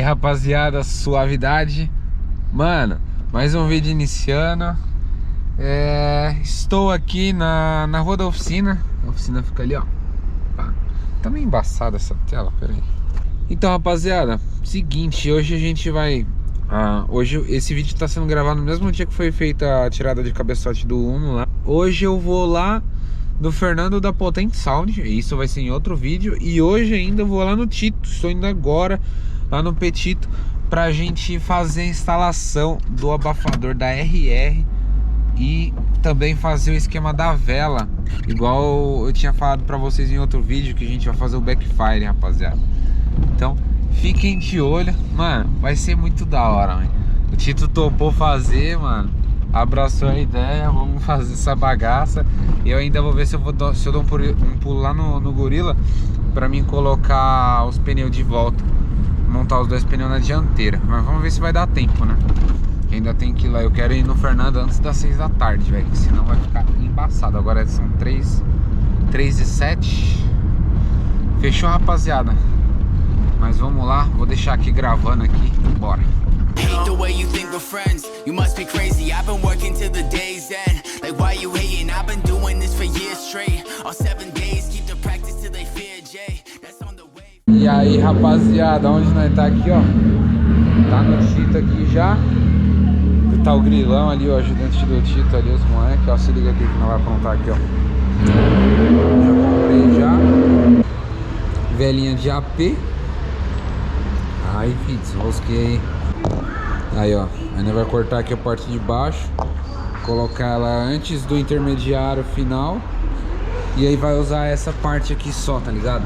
rapaziada, suavidade. Mano, mais um vídeo iniciando. Estou aqui na rua da oficina. A oficina fica ali, ó. Tá meio embaçada essa tela, peraí. Então, rapaziada, seguinte, hoje a gente vai... hoje esse vídeo tá sendo gravado no mesmo dia que foi feita a tirada de cabeçote do Uno lá. Hoje eu vou lá do Fernando da Potent Sound, isso vai ser em outro vídeo. E hoje ainda eu vou lá no Tito, estou indo agora lá no Petito pra gente fazer a instalação do abafador da RR e também fazer o esquema da vela, igual eu tinha falado pra vocês em outro vídeo, que a gente vai fazer o backfire, rapaziada. Então fiquem de olho, mano, vai ser muito da hora, mano. O Tito topou fazer, mano, abraçou a ideia, vamos fazer essa bagaça. Eu ainda vou ver se eu dou um pulo lá no Gorila pra mim colocar os pneus de volta, montar os dois pneus na dianteira. Mas vamos ver se vai dar tempo, né? Ainda tem que ir lá, eu quero ir no Fernando antes das 6 da tarde, velho, senão vai ficar embaçado. Agora são 3h07. Fechou, rapaziada? Mas vamos lá, vou deixar aqui gravando aqui, bora. Hate the way you think we're friends. You must be crazy. I've been working till the day's end. Like, why you hating? I've been doing this for years straight. All 7 days, keep the practice till they fear Jay. That's on the way. E aí, rapaziada, onde nós tá aqui, ó? Tá no Tito aqui já. Tá o Grilão ali, o ajudante do Tito ali, os moleques. Ó, se liga aqui que nós vai aprontar aqui, ó. Já comprei já. Velinha de AP. Aí, filho, desrosquei aí. Aí, ó, ainda vai cortar aqui a parte de baixo, colocar ela antes do intermediário final. E aí vai usar essa parte aqui só, tá ligado?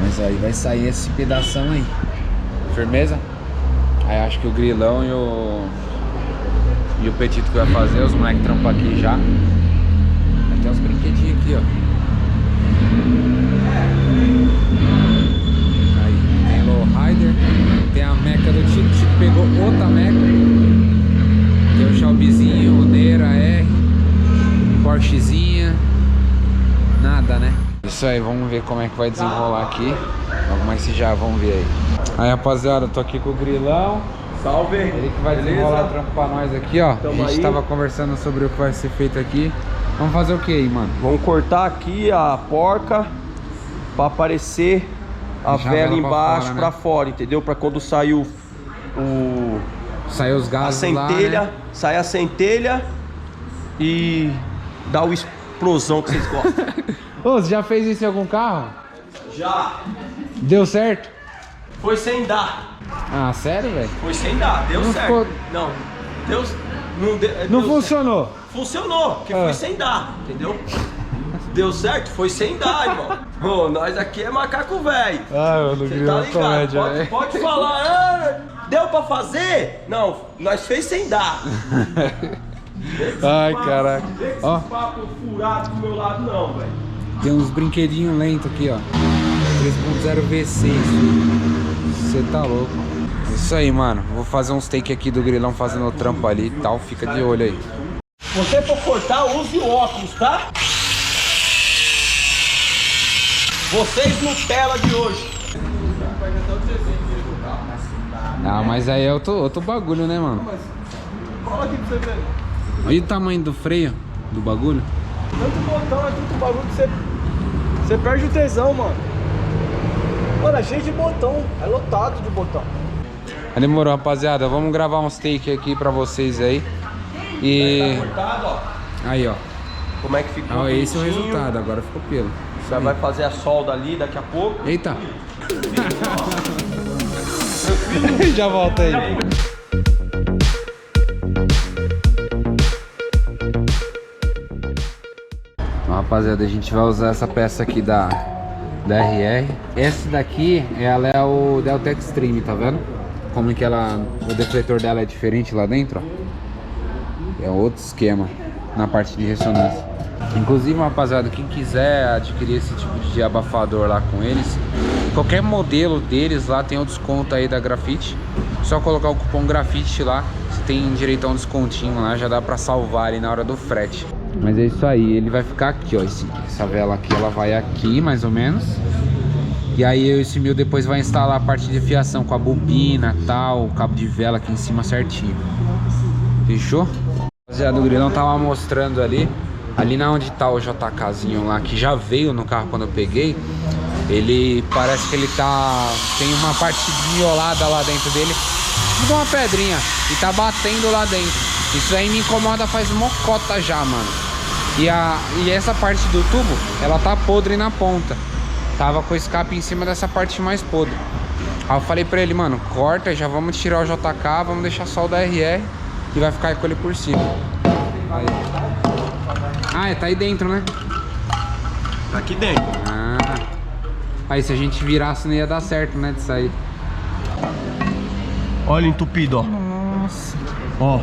Mas aí vai sair esse pedação aí. Firmeza? Aí acho que o Grilão e o Petito que vai fazer, os moleques trampam aqui já. Aí tem uns brinquedinhos aqui, ó. Rider, tem a meca do Tito, o Tito pegou outra meca. Tem o Shelbyzinho, o Neira R, Porschezinha, nada, né? Isso aí, vamos ver como é que vai desenrolar aqui. Logo mais se já, vamos ver aí. Aí, rapaziada, tô aqui com o Grilão. Salve! Ele que vai desenrolar o trampo pra nós aqui, ó. Tamo a gente aí. tava conversando sobre o que vai ser feito aqui. Vamos fazer o que aí, mano? Vamos cortar aqui a porca pra aparecer a vela embaixo fora, né? pra fora, entendeu? Pra quando sair Saiu os a gases centelha, lá, né? sai a centelha e dá o explosão que vocês gostam. Ô, você já fez isso em algum carro? Já! Deu certo? Foi sem dar. Ah, sério, velho? Foi sem dar, deu Não certo. ficou- Não, Deus não deu. Não deu funcionou. certo. Funcionou, porque Ah. foi sem dar, entendeu? Deu certo? Foi sem dar, irmão. Ô, nós aqui é macaco velho. Ah, mano, Você tá ligado? Pode falar, deu pra fazer? Não, nós fez sem dar. Ai, caraca. Ó. Esse papo furado do meu lado não, velho. Tem uns brinquedinhos lentos aqui, ó. 3.0 V6. Você tá louco. Isso aí, mano. Vou fazer uns take aqui do Grilão fazendo o trampo ali e tal. Fica de olho aí. Se você for cortar, use o óculos, tá? Vocês Nutella de hoje. Ah, mas aí é outro bagulho, né, mano? Cola aqui pra você ver. Olha o tamanho do freio do bagulho. Tanto botão, é tanto bagulho que você perde o tesão, mano. Mano, é cheio de botão, é lotado de botão. Demorou, rapaziada. Vamos gravar uns take aqui pra vocês aí. E Tá cortado, ó. aí, ó. Como é que ficou? Ó, esse é o bonitinho. resultado. Agora ficou pelo. Já vai fazer a solda ali daqui a pouco. Eita. Já volta aí. Então, rapaziada, a gente vai usar essa peça aqui da RR. Essa daqui, ela é o Delta Extreme, tá vendo? Como que ela, o defletor dela é diferente lá dentro, ó. É outro esquema na parte de ressonância. Inclusive, rapaziada, quem quiser adquirir esse tipo de abafador lá com eles, qualquer modelo deles lá tem o desconto aí da Grafite. Só colocar o cupom Grafite lá, você tem direito a um descontinho lá, já dá pra salvar ali na hora do frete. Mas é isso aí, ele vai ficar aqui, ó. Essa vela aqui, ela vai aqui mais ou menos. E aí esse meu depois vai instalar a parte de fiação com a bobina, tal, o cabo de vela aqui em cima certinho. Fechou? Rapaziada, o Grilão tava mostrando ali na onde tá o JKzinho lá, que já veio no carro quando eu peguei. Ele parece que ele tem uma parte desmiolada lá dentro dele, tipo uma pedrinha, e tá batendo lá dentro. Isso aí me incomoda faz mocota já, mano. E essa parte do tubo, ela tá podre na ponta. Tava com o escape em cima dessa parte mais podre. Aí eu falei pra ele, mano, corta, já vamos tirar o JK, vamos deixar só o da RR e vai ficar com ele por cima. Aí. Ah, tá aí dentro, né? Tá aqui dentro. Ah. Aí se a gente virasse não ia dar certo, né, de sair. Olha entupido, ó. Nossa. Ó.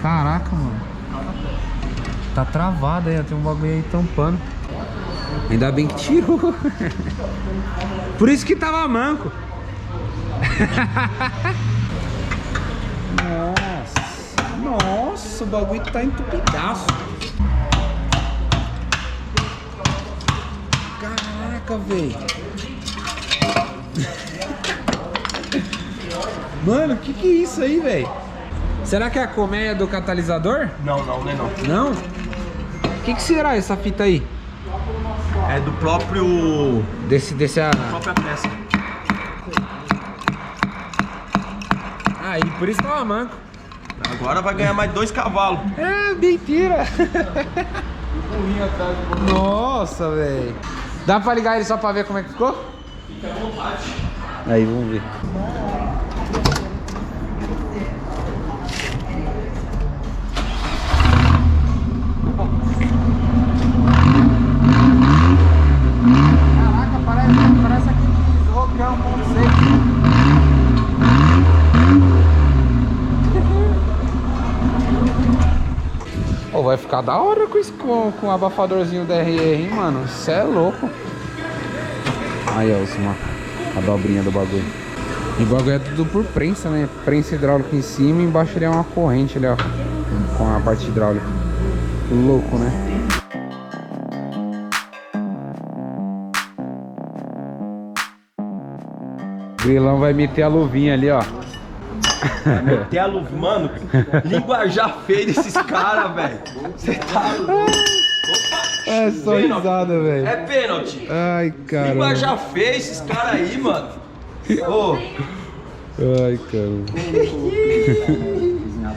Caraca, mano. Tá travado aí, tem um bagulho aí tampando. Ainda bem que tirou. Por isso que tava manco. Nossa, o bagulho tá entupidaço. Caraca, velho. Mano, que é isso aí, velho? Será que é a colmeia do catalisador? Não, não é não. Não? O que será essa fita aí? É do próprio... Própria peça. Ah, e por isso tava manco. Agora vai ganhar mais 2 cavalos. É, mentira. Nossa, velho. Dá pra ligar ele só pra ver como é que ficou? Fica à vontade. Aí, vamos ver. Caraca, parece aquele rocão 1.6. Oh, vai ficar da hora com o abafadorzinho da RR, hein, mano? Cê é louco. Aí, ó, a dobrinha do bagulho. E o bagulho é tudo por prensa, né? Prensa hidráulica em cima e embaixo ele é uma corrente ali, ó. Com a parte hidráulica. Louco, né? O Grilão vai meter a luvinha ali, ó. Meter a luva, mano, linguajar feio desses caras, velho. Você tá louco. É só risada, velho. É pênalti. Ai, cara. Linguajar feio esses caras aí, mano. Ô. Ai, cara.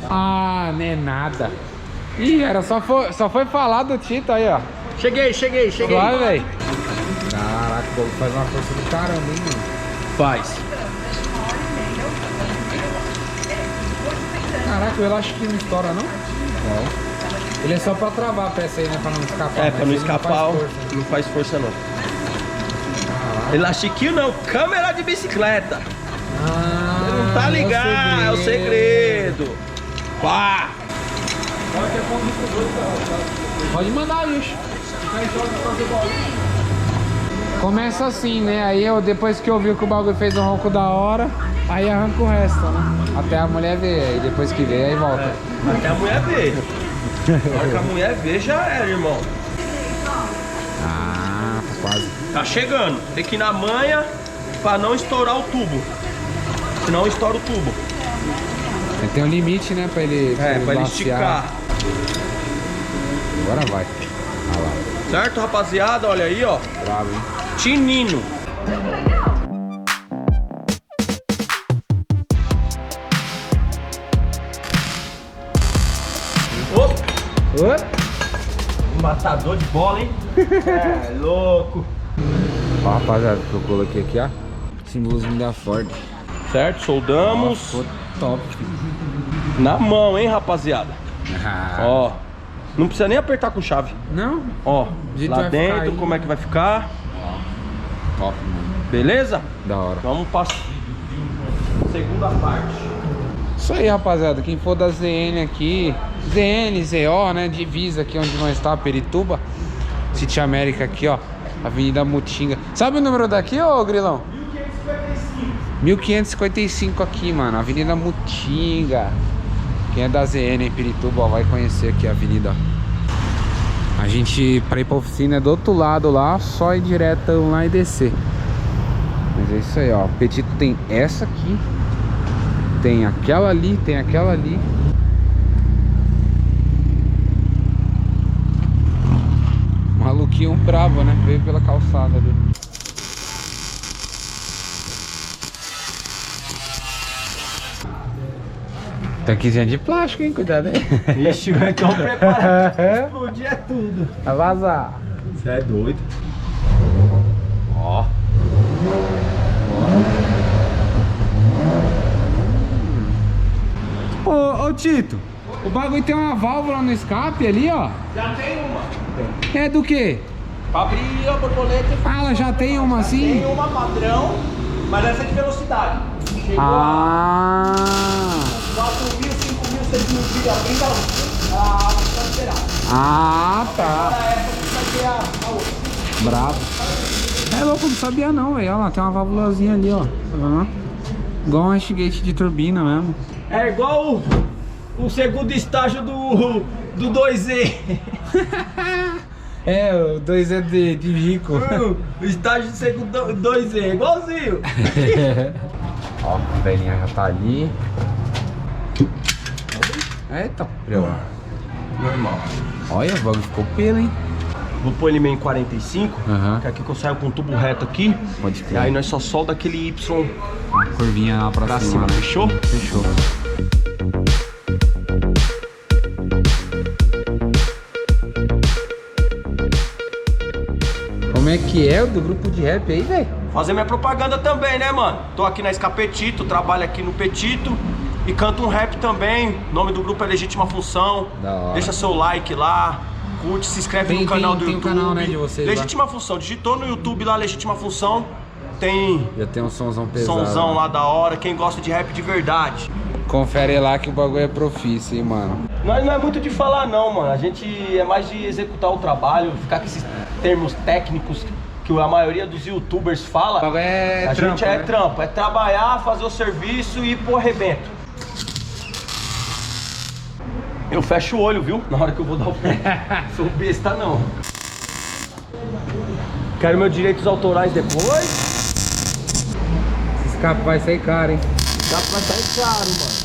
Ah, não é nada. Ih, só foi falar do Tito aí, ó. Cheguei. Vai, velho. Caraca, o povo faz uma força do caramba, hein, mano. Faz. Caraca, o elástico não estoura, não? Não. Ele é só pra travar a peça aí, né? Pra não escapar. É, pra não escapar, não faz força, não. Elastiquinho não, câmera de bicicleta. Ah, não tá ligado, é o segredo. Pá! Pode mandar, bicho. Começa assim, né? Aí eu, depois que eu vi que o bagulho fez um ronco da hora, aí arranca o resto, né? Até a mulher ver, aí depois que vê, aí volta. É, até a mulher ver. Na hora que a mulher ver, já era, irmão. Ah, quase. Tá chegando. Tem que ir na manha pra não estourar o tubo. Senão estoura o tubo. Tem um limite, né? Pra ele, pra ele esticar. Agora vai. Olha lá. Certo, rapaziada? Olha aí, ó. Bravo, hein? Tinino. Matador de bola, hein? É, louco. Ó, rapaziada, que eu coloquei aqui, ó. Símbolozinho da Ford. Certo, soldamos. Ficou top. Na mão, hein, rapaziada? Ah. Ó, não precisa nem apertar com chave. Não? Ó, lá dentro, aí, como é que vai ficar? Top, mano. Beleza? Da hora. Vamos para segunda parte. Isso aí, rapaziada. Quem for da ZN aqui, ZN, ZO, né? Divisa aqui onde nós está, Pirituba, City América aqui, ó. Avenida Mutinga. Sabe o número daqui, ô Grilão? 1555 aqui, mano. Avenida Mutinga. Quem é da ZN em Pirituba, ó, vai conhecer aqui a avenida. A gente, pra ir pra oficina, é do outro lado lá. Só ir direto lá e descer. Mas é isso aí, ó. O Petito tem essa aqui, tem aquela ali, tem aquela ali. Maluquinho bravo, né? Veio pela calçada ali. Tanquezinha de plástico, hein? Cuidado aí. Ixi, então prepara. Explodir é tudo. Vai vazar. Você é doido. Ó. Ô Tito, o bagulho tem uma válvula no escape ali, ó. Já tem uma. É do quê? Pra abrir a borboleta. Ah, ela já tem uma assim? Tem uma padrão, mas essa é de velocidade. Chegou Ah. a 4.000, 5.000, 6.000 de abrindo a tá liberada. Ah, tá. Agora essa aqui vai ser a outra. Bravo. É louco, não sabia não, velho. Olha lá, tem uma válvulazinha ali, ó. Tá vendo? Igual um hastegate de turbina mesmo. É igual o segundo estágio do 2E. É, o 2 é de rico. O estágio do segundo 2E, igualzinho. Ó, a velhinha já tá ali. Eita, Normal. olha, o bagulho ficou pelo, hein? Vou pôr ele meio em 45, Aham. que aqui que eu saio com um tubo reto aqui. Pode E ter. aí nós só solda aquele Y Uma curvinha lá pra pra cima. cima, fechou? Fechou. Como é que é o do grupo de rap aí, velho? Fazer minha propaganda também, né, mano? Tô aqui na Escapetito, trabalho aqui no Petito e canto um rap também. O nome do grupo é Legítima Função. Da hora. Deixa seu like lá, curte, se inscreve Tem- no canal tem- do tem o YouTube. canal, né, de vocês lá. Legítima Função, digitou no YouTube lá Legítima Função. Tem Já tem um somzão pesado. sonzão lá da hora, quem gosta de rap de verdade. Confere lá que o bagulho é profício, hein, mano. Nós não é muito de falar não, mano. A gente é mais de executar o trabalho, ficar com esses termos técnicos que a maioria dos youtubers fala. O bagulho é A trampo, gente é né? trampo, é trabalhar, fazer o serviço e ir pro arrebento. Eu fecho o olho, viu? Na hora que eu vou dar o pé. Sou besta não. Quero meus direitos autorais depois. Esse escape vai sair caro, hein? Dá pra sair caro, mano.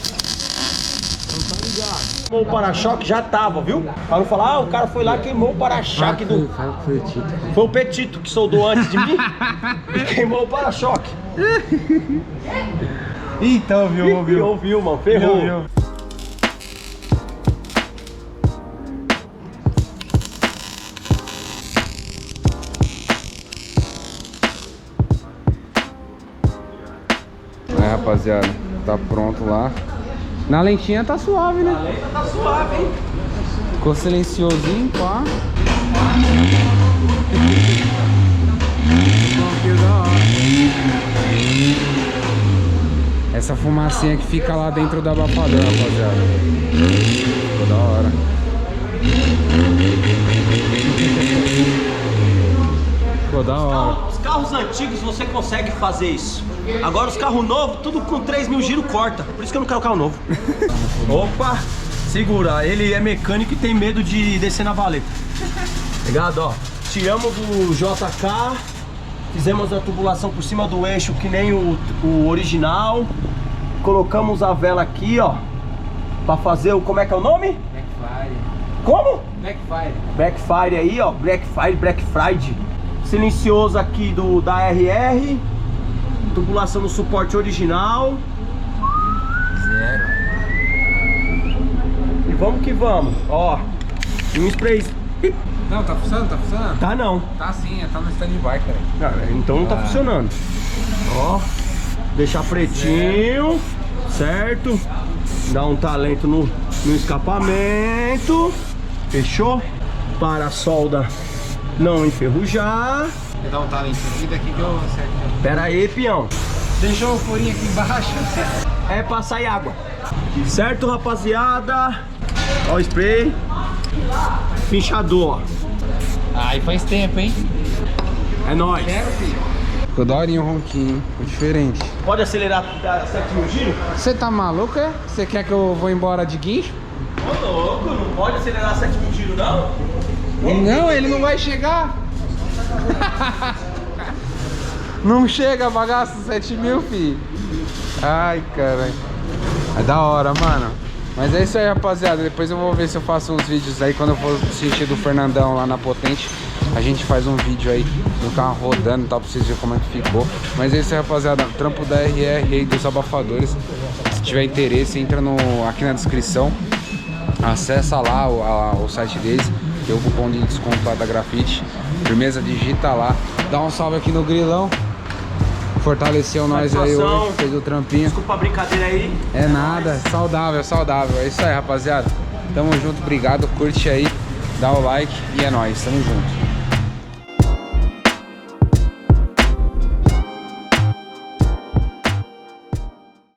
Não tá ligado. O para-choque já tava, viu? Pra não falar, o cara foi lá e queimou o para-choque do... Foi o Tito. Foi o Petito que soldou antes de mim e queimou o para-choque. Então, viu, Ouviu, mano. Ferrou. Aí, rapaziada, tá pronto lá. Na lentinha tá suave, né? A letra tá suave, hein? Ficou silenciosinho, pá. Essa fumacinha que fica lá dentro do abafador, rapaziada. Ficou da hora. Ficou da hora. Os carros antigos você consegue fazer isso. Agora os carros novos, tudo com 3.000 giros corta. Por isso que eu não quero carro novo. Opa, segura. Ele é mecânico e tem medo de descer na valeta. Ligado, ó. Tiramos do JK. Fizemos a tubulação por cima do eixo que nem o original. Colocamos a vela aqui, ó. Pra fazer o... Como é que é o nome? Blackfire. Como? Blackfire. Blackfire aí, ó, Black Friday. Silencioso aqui da RR. Tubulação no suporte original. Zero. E vamos que vamos, ó. E um spray. Não, tá funcionando, tá funcionando? Tá não. Tá sim, tá no stand-by, cara. Então não tá funcionando. Ó. Deixar pretinho. Certo. Dá um talento no escapamento. Fechou? Para a solda não enferrujar. Vou dar um talento aqui daqui que eu acerto. Pera aí, peão. Deixou o furinho aqui embaixo. É pra sair água. Certo, rapaziada? Ó o spray. Pinchador, ó. Aí faz tempo, hein? É nóis. Ficou daorinho o ronquinho, hein? Ficou diferente. Pode acelerar a 7.000 giros? Você tá maluco, é? Você quer que eu vou embora de guincho? Ô louco, não pode acelerar a 7.000 giros não? Não, ele não vai chegar. Não chega a bagaço 7 mil, fi. Ai, caralho. É da hora, mano. Mas é isso aí, rapaziada. Depois eu vou ver se eu faço uns vídeos aí. Quando eu for assistir do Fernandão lá na Potente, a gente faz um vídeo aí do carro rodando e tal, pra vocês verem como é que ficou. Mas é isso aí, rapaziada. Trampo da RR aí dos abafadores. Se tiver interesse, entra aqui na descrição. Acessa lá o site deles. Tem o cupom de desconto lá da Grafite. Firmeza, digita lá. Dá um salve aqui no Grilão. Fortaleceu nós aí hoje, fez o trampinho. Desculpa a brincadeira aí. É nada, saudável, saudável. É isso aí, rapaziada. Tamo junto, obrigado. Curte aí, dá o like e é nóis. Tamo junto.